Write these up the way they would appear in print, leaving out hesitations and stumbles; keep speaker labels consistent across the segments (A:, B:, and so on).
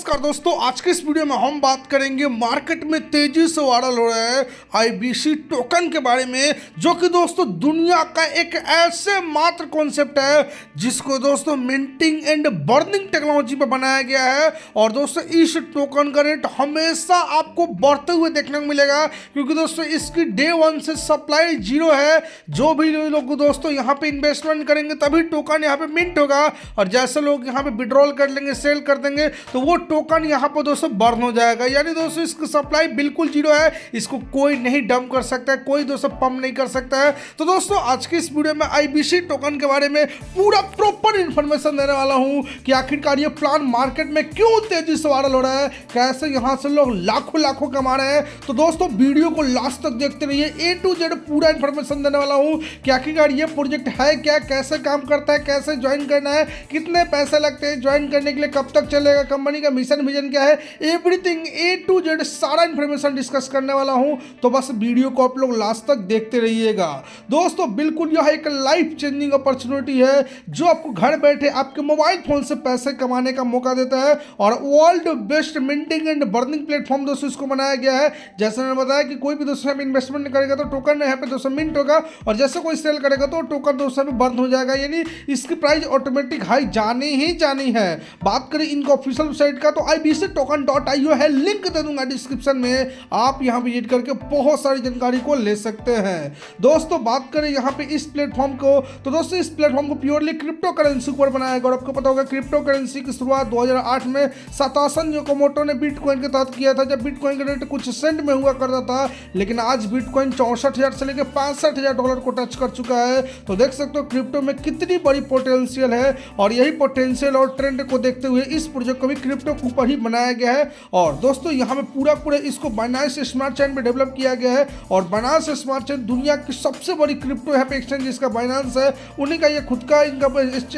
A: नमस्कार दोस्तों, आज के इस वीडियो में हम बात करेंगे मार्केट में तेजी से वायरल हो रहा है आईबीसी टोकन के बारे में, जो कि दोस्तों दुनिया का एक ऐसे मात्र कॉन्सेप्ट है जिसको दोस्तों मिंटिंग एंड बर्निंग टेक्नोलॉजी पे बनाया गया है। और दोस्तों इस टोकन का रेट हमेशा आपको बढ़ते हुए देखने को मिलेगा, क्योंकि दोस्तों इसकी डे वन से सप्लाई जीरो है। जो भी लोग दोस्तों यहाँ पे इन्वेस्टमेंट करेंगे तभी टोकन यहाँ पे मिंट होगा, और जैसे लोग यहाँ पे विड्रॉल कर लेंगे, सेल कर देंगे, तो वो टोकन यहाँ पर दोस्तों बर्न हो जाएगा। यानी दोस्तों इसकी सप्लाई बिल्कुल जीरो है, इसको कोई नहीं डंप कर सकता है, कोई दोस्तों पंप नहीं कर सकता है। तो दोस्तों आज की इस वीडियो में आईबीसी टोकन के बारे में पूरा प्रॉपर इंफॉर्मेशन देने वाला हूँ कि आखिरकार ये प्लान मार्केट में क्यों तेजी से वायरल हो रहा है, कैसे यहाँ से लोग लाखों लाखों कमा रहे हैं। तो दोस्तों वीडियो को लास्ट तक देखते रहिए, ए टू जेड पूरा इंफॉर्मेशन देने वाला हूँ कि आखिरकार ये प्रोजेक्ट है क्या, कैसे काम करता है, कैसे ज्वाइन करना है, कितने पैसे लगते हैं ज्वाइन करने के लिए, कब तक चलेगा, कंपनी का मिशन विजन क्या है, एवरीथिंग ए टू जेड सारा इंफॉर्मेशन डिस्कस करने वाला हूं। तो बस वीडियो को आप लोग लास्ट तक देखते रहिएगा। दोस्तों बिल्कुल यह एक लाइफ चेंजिंग अपॉर्चुनिटी है जो आपको घर बैठे आपके मोबाइल फोन से पैसे कमाने का मौका देता है, और world best minting and burning platform दोस्तों इसको बनाया गया है। जैसे मैंने बताया कि कोई भी दोस्तों यहाँ पे इन्वेस्टमेंट करेगा तो टोकन यहाँ पे दोस्तों मिंट होगा, और जैसे कोई सेल करेगा तो टोकन दोस्तों पे बर्न हो जाएगा, यानी इसकी प्राइस ऑटोमेटिक हाई जानी ही जानी है। बात करें इनका ऑफिशियल वेबसाइट का तो ibctoken.io है, लिंक दे दूंगा डिस्क्रिप्शन में, आप यहां विजिट करके बहुत सारी जानकारी को ले सकते हैं। दोस्तों बात करें यहां पे इस प्लेटफॉर्म को, तो दोस्तों इस प्लेटफॉर्म को प्योरली क्रिप्टो करेंसी पर बनाया गया, और आपको पता होगा क्रिप्टो करेंसी की शुरुआत 2008 में सातोशी नाकामोटो ने बिटकॉइन के तहत किया था, जब बिटकॉइन का रेट कुछ सेंट में हुआ करता था, लेकिन आज बिटकॉइन 64,000 से लेकर $65,000 को टच कर चुका है। तो देख सकते हो क्रिप्टो में कितनी बड़ी पोटेंशियल है, और यही पोटेंशियल और ट्रेंड को देखते हुए इस प्रोजेक्ट को भी क्रिप्टो के ऊपर ही बनाया गया है। और दोस्तों यहाँ पे पूरा इसको बाइनेंस स्मार्ट चेन पे डेवलप किया गया है, और बाइनेंस स्मार्ट चेन दुनिया की सबसे बड़ी क्रिप्टो यहाँ पे एक्सचेंज जिसका बाइनेंस है, उन्हीं का ये खुद का इनका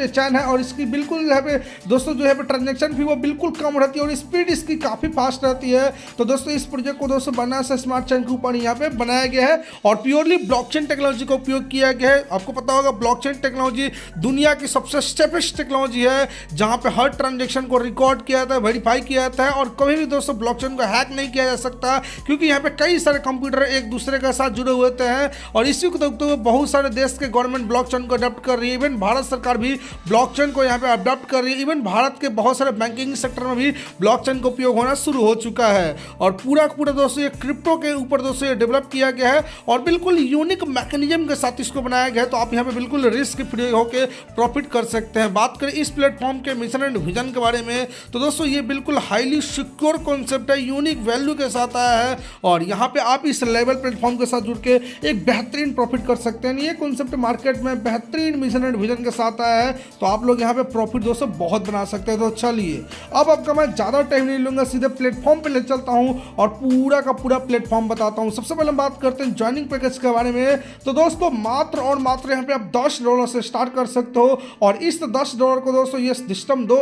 A: चैन है, और इसकी बिल्कुल यहाँ पे दोस्तों जो है ट्रांजेक्शन फी वो बिल्कुल कम रहती है, और स्पीड इसकी काफ़ी फास्ट रहती है। तो दोस्तों इस प्रोजेक्ट को दोस्तों बाइनेंस स्मार्ट चेन के ऊपर यहाँ पे बनाया गया है, और प्योरली ब्लॉकचेन टेक्नोलॉजी का उपयोग किया गया है। आपको पता होगा ब्लॉकचेन टेक्नोलॉजी दुनिया की सबसे स्टेपेस्ट टेक्नोलॉजी है, जहाँ पे हर ट्रांजेक्शन को रिकॉर्ड किया जाता है, वेरीफाई किया जाता है, और कभी भी दोस्तों ब्लॉकचेन को हैक नहीं किया जा सकता, क्योंकि यहाँ पे कई सारे कंप्यूटर एक दूसरे के साथ जुड़े हुए हैं। और इसी को देखते हुए बहुत सारे देश के गवर्नमेंट ब्लॉकचेन को अडॉप्ट कर रही है, इवन भारत सरकार भी ब्लॉकचेन को यहाँ पे अडॉप्ट कर रही है। इवन भारत के बहुत सारे बैंकिंग सेक्टर में भी ब्लॉकचेन का उपयोग होना शुरू हो चुका है, और पूरा दोस्तों ये क्रिप्टो के ऊपर दोस्तों ये डेवलप किया गया है, और बिल्कुल यूनिक मैकेनिज्म के साथ इसको बनाया गया है। तो आप यहाँ पे बिल्कुल रिस्क फ्री होकर प्रॉफिट कर सकते हैं। बात करें इस प्लेटफॉर्म के मिशन एंड विजन के बारे में, तो दोस्तों ये बिल्कुल हाईली सिक्योर कॉन्सेप्ट है, यूनिक वैल्यू के साथ आया है, और यहाँ पे आप इस लेवल प्लेटफॉर्म के साथ जुड़ के एक बेहतरीन प्रॉफिट कर सकते हैं। ये कॉन्सेप्ट मार्केट में बेहतरीन मिशन एंड विजन के साथ आया है, तो आप लोग यहाँ पे प्रॉफिट दोस्तों बहुत बना सकते हैं। तो चलिए अब आपका मैं ज़्यादा टाइम नहीं लूँगा, सीधे प्लेटफॉर्म पर ले चलता हूँ और पूरा का पूरा प्लेटफॉर्म बताता हूँ। सबसे पहले बात करते हैं ज्वाइनिंग पैकेज के बारे में। तो दोस्तों मात्र और मात्र यहाँ पे आप $10 से स्टार्ट कर सकते हो, और इस $10 को दोस्तों ये सिस्टम दो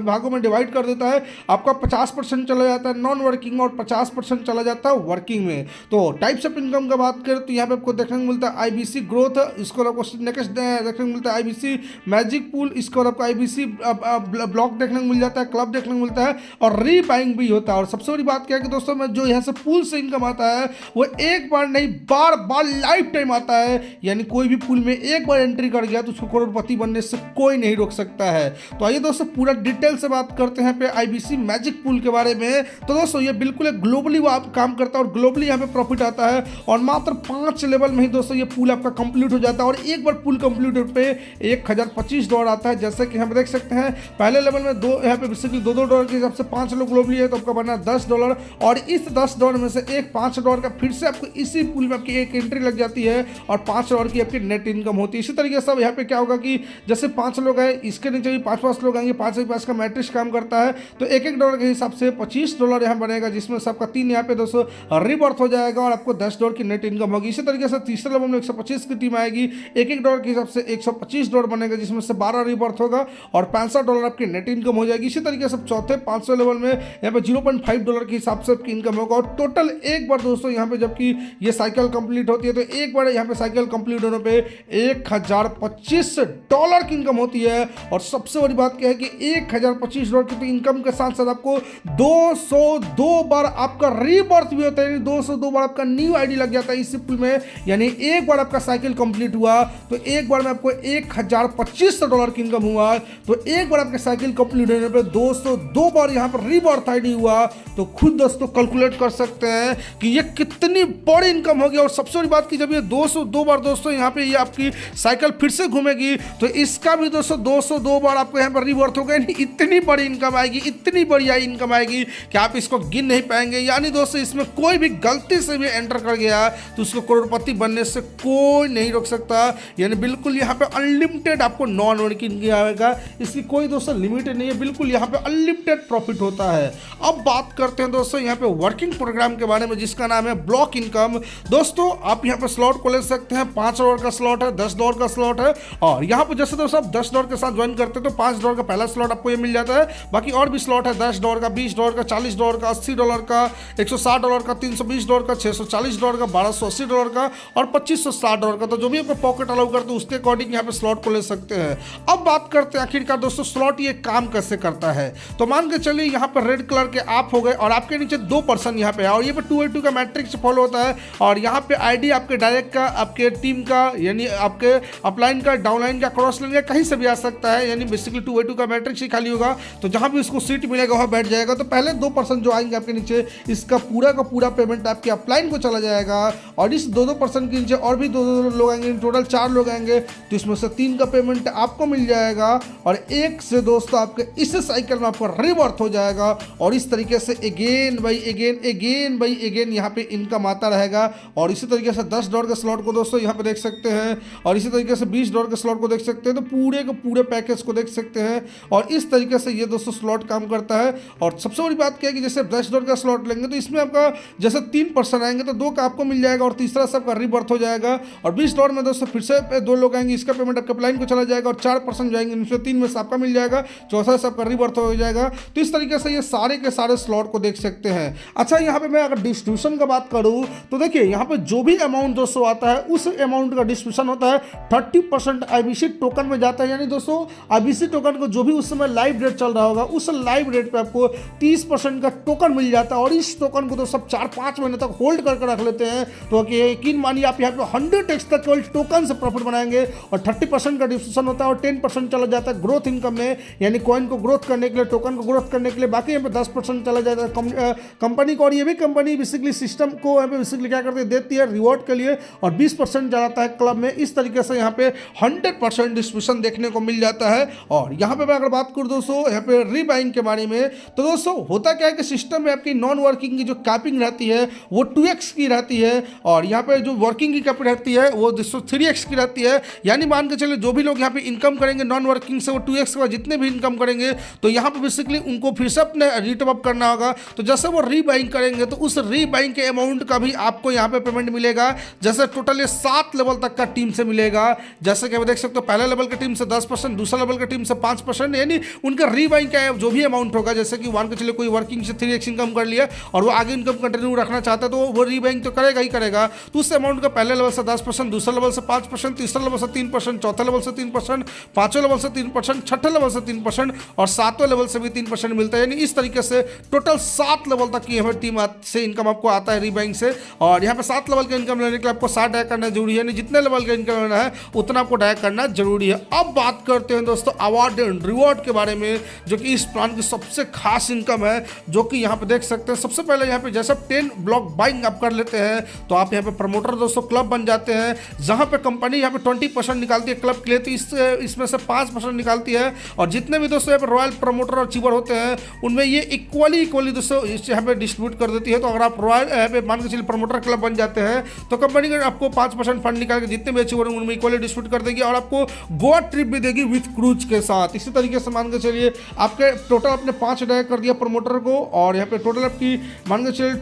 A: भागों में डिवाइड कर देता है। आपका 50% चला जाता है नॉन वर्किंग, और 50% चला जाता है वर्किंग में। तो टाइप्स ऑफ इनकम का बात करें तो यहाँ पे आपको देखने को मिलता है आईबीसी ग्रोथ, इसको आपको नेक्स्ट देखने को मिलता है आईबीसी मैजिक पूल, इसको आपको आईबीसी ब्लॉक देखने को मिल जाता है, क्लब देखने को मिलता है, और रीबाइंग भी होता है। और सबसे बड़ी बात क्या है कि दोस्तों में जो यहाँ से पूल से इनकम आता है वो एक बार नहीं बार बार लाइफ टाइम आता है, यानी कोई भी पूल में एक बार एंट्री कर गया तो उसको करोड़पति बनने से कोई नहीं रोक सकता है। तो आइए दोस्तों पूरा डिटेल से बात करते हैं पे आईबीसी मैजिक पूल के बारे में। तो दोस्तों ये बिल्कुल एक ग्लोबली काम करता है, और ग्लोबली यहाँ पे प्रॉफिट आता है, और मात्र 5 लेवल में ही दोस्तों ये पूल आपका कंप्लीट हो जाता है, और एक बार पूल कंप्लीट पे $1025 आता है। जैसे कि हम देख सकते हैं पहले लेवल में यहाँ पे बेसिकली $2 के हिसाब से 5 लोग ग्लोबली है, तो आपका बना $10, और इस $10 में से एक $5 का फिर से आपको इसी पूल में आपकी एक एंट्री लग जाती है, और $5 की आपकी नेट इनकम होती है। इसी तरीके से अब यहाँ पे क्या होगा कि जैसे 5 लोग हैं, इसके नीचे भी 5 लोग आएंगे, 5 का मैट्रिक्स काम करता है, तो $1 के हिसाब से $25 यहाँ बनेगा, जिसमें से आपका 3 यहाँ पे दोस्तों रिबर्थ हो जाएगा, और आपको $10 की नेट इनकम होगी। इसी तरीके से तीसरे लेवल में 125 की टीम आएगी, $1 के हिसाब से $125 बनेगा, जिसमें से 12 रिबर्थ होगा, और $65 आपकी नेट इनकम हो जाएगी। इसी तरीके से चौथे 500 लेवल में यहाँ पे $0.5 के हिसाब से आपकी इनकम होगा, और टोटल एक बार दोस्तों यहाँ पे जबकि ये साइकिल कंप्लीट होती है तो एक बार यहाँ पे साइकिल कंप्लीट होने पे $1025 की इनकम होती है। और सबसे बड़ी बात क्या है कि $1025 की तो इनकम के साथ साथ आपको 202 बार आपका रीबर्थ भी होता है, यानी 202 बार आपका न्यू आईडी लग जाता है इस पुल में। यानी एक बार आपका साइकिल कंप्लीट हुआ तो एक बार में आपको $1,025 की इनकम हुआ, तो एक बार आपके साइकिल कंप्लीट होने पर 202 बार यहाँ पर रीबर्थ आईडी हुआ। तो खुद दोस्तों कैलकुलेट कर सकते हैं कि ये कितनी बड़ी इनकम होगी। और सबसे बड़ी बात कि जब ये 202 बार दोस्तों यहाँ पे ये आपकी साइकिल फिर से घूमेगी तो इसका भी दोस्तों 202 बार आपको यहाँ पर रीबर्थ होगा। यानी इतनी बड़ी इनकम आएगी, इतनी बढ़िया इनकम आएगी कि आप इसको गिन नहीं पाएंगे। यानी दोस्तों इसमें कोई भी गलती से भी एंटर कर गया तो उसको करोड़पति बनने से कोई नहीं रोक सकता। यानी बिल्कुल यहाँ पे अनलिमिटेड आपको नॉन वर्किंग आएगा, इसकी कोई दोस्तों लिमिट नहीं है, बिल्कुल यहाँ पे अनलिमिटेड प्रॉफिट होता है। अब बात करते हैं दोस्तों यहाँ पे वर्किंग प्रोग्राम के बारे में जिसका नाम है ब्लॉक इनकम। दोस्तों आप यहाँ पे स्लॉट को ले सकते हैं, $5 का स्लॉट है, $10 का स्लॉट है। और यहाँ पे जैसे दोस्तों आप $10 के साथ ज्वाइन करते हैं तो $5 का पहला स्लॉट आपको ये मिल जाता है। बाकी और भी स्लॉट है $10 का, $20 का, $40 का, $80 का, $160 का, $320 का, $640 का, $1280 का और $2560 का। तो जो भी आपको पॉकेट अलाउ करते हैं उसके अकॉर्डिंग यहाँ पे स्लॉट को ले सकते हैं। अब बात करते हैं आखिरकार दोस्तों स्लॉट ये काम कैसे करता है। तो मान के चलिए यहाँ पर रेड कलर के आप हो गए और आपके नीचे 2 पर्सन यहाँ पे है और ये पे 282 का मैट्रिक्स फॉलो होता है। और यहाँ पे आईडी आपके डायरेक्ट का, आपके टीम का, यानी आपके अपलाइन का, डाउनलाइन का, क्रॉस लाइन का, कहीं से भी आ सकता है। यानी बेसिकली 282 का मैट्रिक्स ही खाली होगा तो जहाँ भी उसको सीट मिलेगा वहाँ बैठ जाएगा। तो पहले 2 पर्सन जो आएंगे आपके नीचे इसका पूरा का पूरा पेमेंट आपके अपलाइन को चला जाएगा। और इस 2 पर्सन के नीचे और भी 2 लोग आएंगे, टोटल 4 लोग आएंगे तो इसमें से 3 का पेमेंट आपको मिल जाएगा और 1 से दोस्तों आपके इस साइकिल में आपको रीबर्थ हो जाएगा। और इस तरीके से अगेन बाई अगेन यहाँ पे इनकम आता रहेगा। और इसी तरीके से $10 के स्लॉट को दोस्तों यहाँ पे देख सकते हैं और इसी तरीके से $20 के स्लॉट को देख सकते हैं। तो पूरे के पूरे पैकेज को देख सकते हैं और इस तरीके से ये दोस्तों स्लॉट काम करता है। और सबसे बड़ी बात क्या है कि जैसे $10 का स्लॉट लेंगे तो इसमें आपका जैसे 3 पर्सन आएंगे तो 2 का आपको मिल जाएगा और तीसरा सबका रीबर्थ हो जाएगा। और $20 में दोस्तों फिर से 2 लोग आएंगे, इसका पेमेंट आपके अपलाइन को चला जाएगा और 4 पर्सन जाएंगे, इनमें 3 में से आपका मिल जाएगा, चौथा सबका रीबर्थ हो जाएगा। तो इस तरीके से ये सारे के सारे स्लॉट को देख सकते हैं। अच्छा यहाँ पे मैं अगर डिस्ट्रीब्यूशन का बात करूँ तो देखिए यहाँ पे जो भी अमाउंट दोस्तों आता है उस अमाउंट का डिस्ट्रीब्यूशन होता है 30% आईबीसी टोकन में जाता है। यानी दोस्तों आईबीसी टोकन को जो भी उस समय लाइव रेट चल रहा होगा उस लाइव रेट पे आपको 30% का टोकन मिल जाता है और इस टोकन को तो सब 4-5 महीने तक होल्ड करके रख लेते हैं। तो यकीन मानिए आप यहाँ पे 100x तक केवल टोकन से प्रॉफिट बनाएंगे और 30% का डिस्ट्रीब्यूशन होता है और 10% चला जाता है ग्रोथ इनकम में, यानी कॉइन को ग्रोथ करने के लिए, टोकन को ग्रोथ करने के लिए। बाकी यहाँ पे 10% चला जाता है कंपनी को। और ये भी कंपनी बेसिकली सिस्टम को यहाँ पे बेसिकली क्या करती है, देती है रिवॉर्ड के लिए और 20% जाता है क्लब में। इस तरीके से यहाँ पे 100% डिस्ट्रीब्यूशन देखने को मिल जाता है। और यहाँ पे मैं अगर बात करूँ दोस्तों यहाँ पे रीबाइंग के बारे में तो दोस्तों होता क्या है कि सिस्टम में आपकी नॉन वर्किंग की जो कैपिंग रहती है वो 2x की रहती है और यहाँ पे जो वर्किंग की कैपिंग रहती है वो दोस्तों 3x की रहती है। यानी मान के चले जो भी लोग यहाँ पे इनकम करेंगे नॉन वर्किंग से वो 2x के बाद जितने भी इनकम करेंगे तो यहाँ पे बेसिकली उनको फिर से अपने रीटॉप अप करना होगा। तो जैसे वो रीबाइंग करेंगे तो उस रीबाइंग के अमाउंट का भी आपको यहाँ पे पेमेंट मिलेगा। जैसे टोटल ये 7 लेवल तक का टीम से मिलेगा। जैसे कि आप देख सकते हो पहले लेवल की टीम से 10%, दूसरा लेवल की टीम से 5%, यानी उनका रीबाइंग का जो भी अमाउंट होगा। जैसे कि मान के चलिए कोई वर्किंग से 3x इनकम कर लिया और वो आगे इनकम कंटिन्यू रखना चाहता है तो वो रीबाइंग तो करेगा ही करेगा। तो उस अमाउंट का पहले लेवल से 10%, दूसरा लेवल से 5%, तीसरा लेवल से 3%, चौथा लेवल से 3%, पांचवें लेवल से 3%, छठे लेवल से 3% और 7वें लेवल से भी 3% मिलता है। यानी इस तरीके से टोटल 7 लेवल तक की टीम से इनकम आपको आता है रीबाइंग से। और यहाँ पे 7 लेवल का इनकम लेने के लिए आपको 60 डाय करना जरूरी है, यानी जितने लेवल का इनकम लेना है उतना आपको डाय करना जरूरी है। अब बात करते हैं दोस्तों अवार्ड एंड रिवॉर्ड के बारे में, जो कि इस प्लान की सबसे खास इनकम है, जो कि यहाँ पे देख सकते हैं। सबसे पहले यहाँ पे जैसे 10 ब्लॉक बाइंग आप कर लेते हैं तो आप यहाँ पे प्रमोटर दोस्तों क्लब बन जाते हैं, जहाँ पे कंपनी यहाँ पे 20% निकालती है क्लब के लिए, तो इसमें से 5% निकालती है। और जितने भी दोस्तों यहाँ पे रॉयल प्रमोटर और चीवर होते हैं उनमें ये इक्वली दोस्तों यहाँ पे डिस्ट्रीब्यूट कर देती है। तो अगर आप रॉयल यहाँ पे मान के चलिए प्रमोटर क्लब बन जाते हैं तो कंपनी आपको 5% फंड निकाल के जितने भी अचीवर होंगे उनमें इक्वली डिस्ट्रीब्यूट कर देगी और आपको गोवा ट्रिप भी देगी विथ क्रूज के साथ। इसी तरीके से मान के चलिए आपके टोटल आपने 5 डाय कर दिया प्रमोटर को और यहाँ पे टोटल आपकी मान के चलिए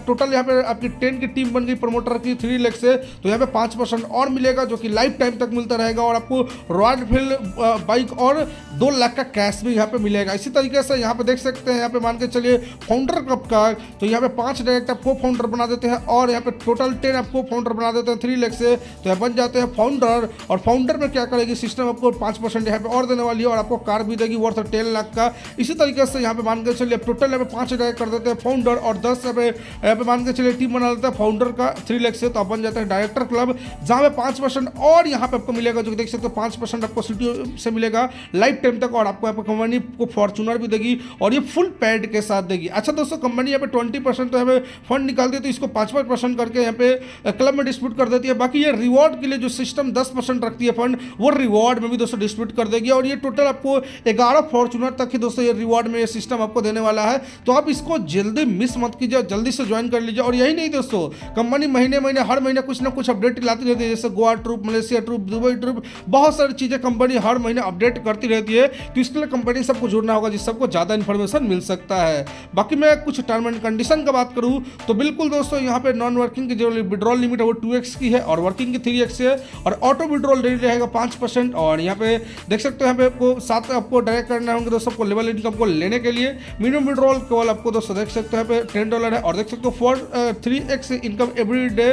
A: टोटल यहाँ पे आपकी 10 की टीम बन गई प्रमोटर की 3 लाख से, तो यहाँ पे 5% और मिलेगा जो कि लाइफ टाइम तक मिलता रहेगा और आपको रॉयल एनफील्ड बाइक और 2 लाख का कैश भी यहाँ पे मिलेगा। इसी तरीके से यहाँ पे देख सकते हैं यहाँ पे मान के चलिए फाउंडर कप का, तो यहाँ पे 5 डायरेक्ट आपको फाउंडर बना देते हैं और यहाँ पे टोटल 10 आपको फाउंडर बना देते हैं 3 लाख से, तो यहाँ बन जाते हैं फाउंडर। और फाउंडर में क्या करेगी सिस्टम आपको 5% यहाँ पे और देने वाली है और आपको कार भी देगी वर्थ 10 लाख का। इसी तरीके से यहाँ पे मान के चलिए टोटल यहाँ पे 5,000 कर देते हैं फाउंडर, और 10 यहाँ पे मान के चलिए टीम बना लेते हैं फाउंडर का 3 लाख से, तो आप बन जाते हैं डायरेक्टर क्लब, जहाँ पे 5% और यहाँ पे आपको मिलेगा, जो देख सकते हो 5% आपको सिटी से मिलेगा लाइफ टाइम तक, और आपको यहाँ पे कंपनी को फॉर्चूनर भी देगी और ये फुल पैड के साथ देगी। अच्छा दोस्तों, कंपनी यहाँ पे 20% तो यहाँ पे फंड निकालती है, तो इसको 5% करके यहाँ पे क्लब में डिस्ट्रीब्यूट कर देती है। बाकी ये रिवॉर्ड के लिए जो सिस्टम 10% रखती है फंड, वो रिवॉर्ड में भी दोस्तों डिस्ट्रीब्यूट कर देगी, और ये टोटल आपको 11 फॉर्चूनर तक ही दोस्तों ये रिवॉर्ड में ये सिस्टम आपको देने वाला है। तो आप इसको जल्दी मिस मत कीजिए, जल्दी से ज्वाइन कर लीजिए। और यही नहीं दोस्तों, कंपनी महीने हर महीने कुछ ना कुछ अपडेट लाती रहती है, जैसे Goa trip, Malaysia trip, Dubai trip, बहुत सारी चीज़ें कंपनी हर महीने अपडेट करती रहती है। तो इसके लिए कंपनी सबको जुड़ना होगा, जिससे सबको ज़्यादा इन्फॉर्मेशन मिल सकता है। बाकी मैं कुछ टर्म एंड कंडीशन का बात करूँ तो बिल्कुल दोस्तों, यहाँ पे नॉन वर्किंग की जो विड्रॉल लिमिट है वो 2x की है, और वर्किंग की 3x है, और ऑटो विड्रॉल रेट रहेगा 5%। और यहाँ पे देख सकते हो, यहाँ पे आपको साथ आपको डायरेक्ट करना होंगे दोस्तों आपको लेवल इनकम को लेने के लिए। मिनिमम विड्रॉल केवल आपको दोस्तों देख सकते हो यहाँ पे $10 है, और देख सकते हो for 3x income every day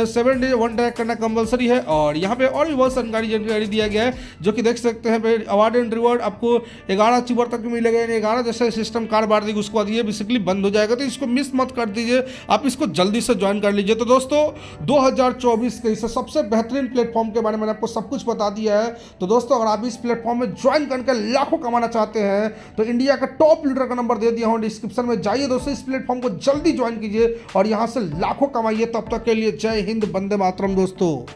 A: 7 day 1 direct करना कंपलसरी है। और यहाँ पे और भी बहुत जानकारी दिया गया है, जो कि देख सकते हैं पे अवार्ड एंड रिवॉर्ड आपको 11 अक्टूबर तक मिलेगा, यानी 11 जैसे सिस्टम कार्ड बांट देगी उसके बाद ये बेसिकली बंद हो जाएगा। तो इसको मिस मत कर दीजिए, आप इसको जल्दी से ज्वाइन कर लीजिए। तो दोस्तों 2024 के इस सबसे बेहतरीन प्लेटफॉर्म के बारे में आपको सब कुछ बता दिया है। तो दोस्तों, अगर आप इस प्लेटफॉर्म में ज्वाइन करके लाखों कमाना चाहते हैं तो इंडिया का टॉप लीडर का नंबर दे दिया हूं डिस्क्रिप्शन में, जाइए दोस्तों इस प्लेटफॉर्म को जल्दी ज्वाइन कीजिए और यहां से लाखों कमाइए। तब तक के लिए जय हिंद, वंदे मातरम दोस्तों।